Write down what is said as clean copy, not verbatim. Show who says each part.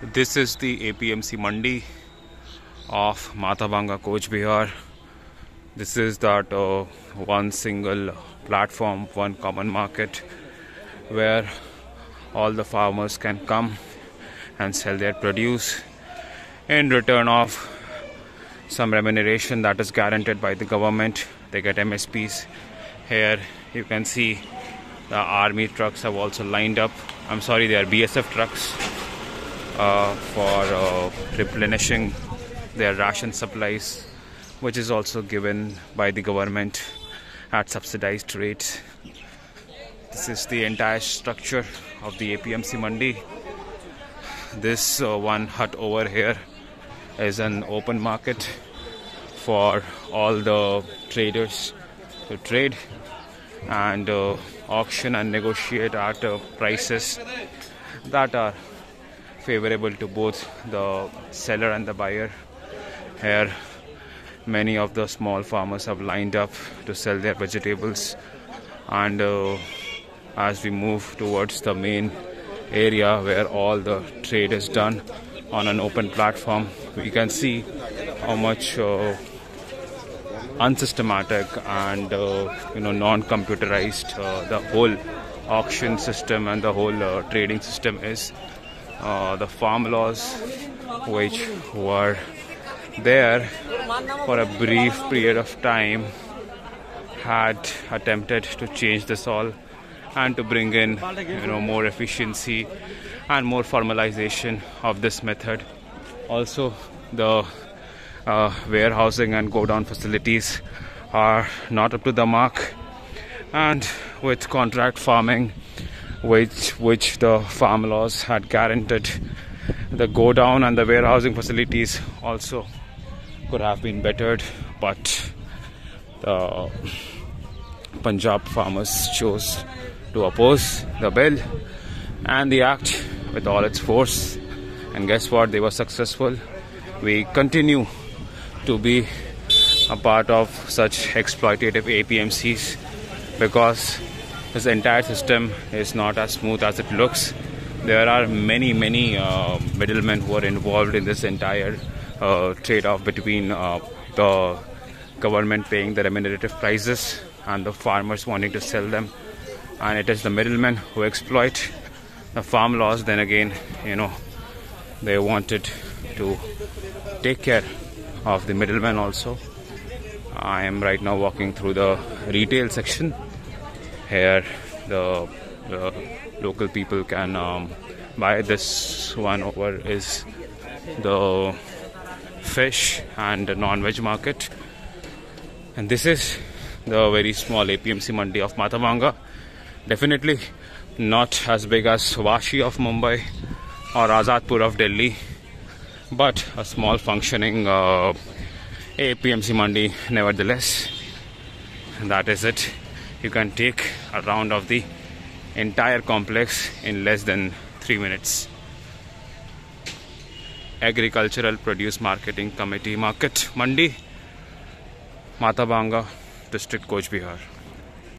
Speaker 1: This is the APMC Mandi of Matabanga, Coach Bihar. This is that one single platform, one common market where all the farmers can come and sell their produce in return of some remuneration that is guaranteed by the government. They get MSPs. Here you can see the army trucks have also lined up. I'm sorry, they are BSF trucks for replenishing their ration supplies, which is also given by the government at subsidized rates. This is the entire structure of the APMC Mandi. This one hut over here is an open market for all the traders to trade and auction and negotiate at prices that are favorable to both the seller and the buyer. Here many of the small farmers have lined up to sell their vegetables, and as we move towards the main area where all the trade is done on an open platform, we can see how much unsystematic and non-computerized the whole auction system and the whole trading system is. The farm laws, which were there for a brief period of time, had attempted to change this all and to bring in more efficiency and more formalization of this method. Also, the warehousing and go down facilities are not up to the mark, and with contract farming, which the farm laws had guaranteed, the go down and the warehousing facilities also could have been bettered, but the Punjab farmers chose to oppose the bill and the act with all its force, and guess what, they were successful. We continue to be a part of such exploitative APMCs because this entire system is not as smooth as it looks. There are many middlemen who are involved in this entire trade-off between the government paying the remunerative prices and the farmers wanting to sell them, and it is the middlemen who exploit the farm laws. Then again, they wanted to take care of the middlemen also. I am right now walking through the retail section. Here the local people can buy. This one over is the fish and non-veg market, and this is the very small APMC Mandi of Matabanga. Definitely not as big as Vashi of Mumbai or Azadpur of Delhi, but a small functioning APMC Mandi nevertheless. And that is it. You can take a round of the entire complex in less than 3 minutes. Agricultural Produce Marketing Committee Market Mandi, Matabanga, District, Coach Bihar.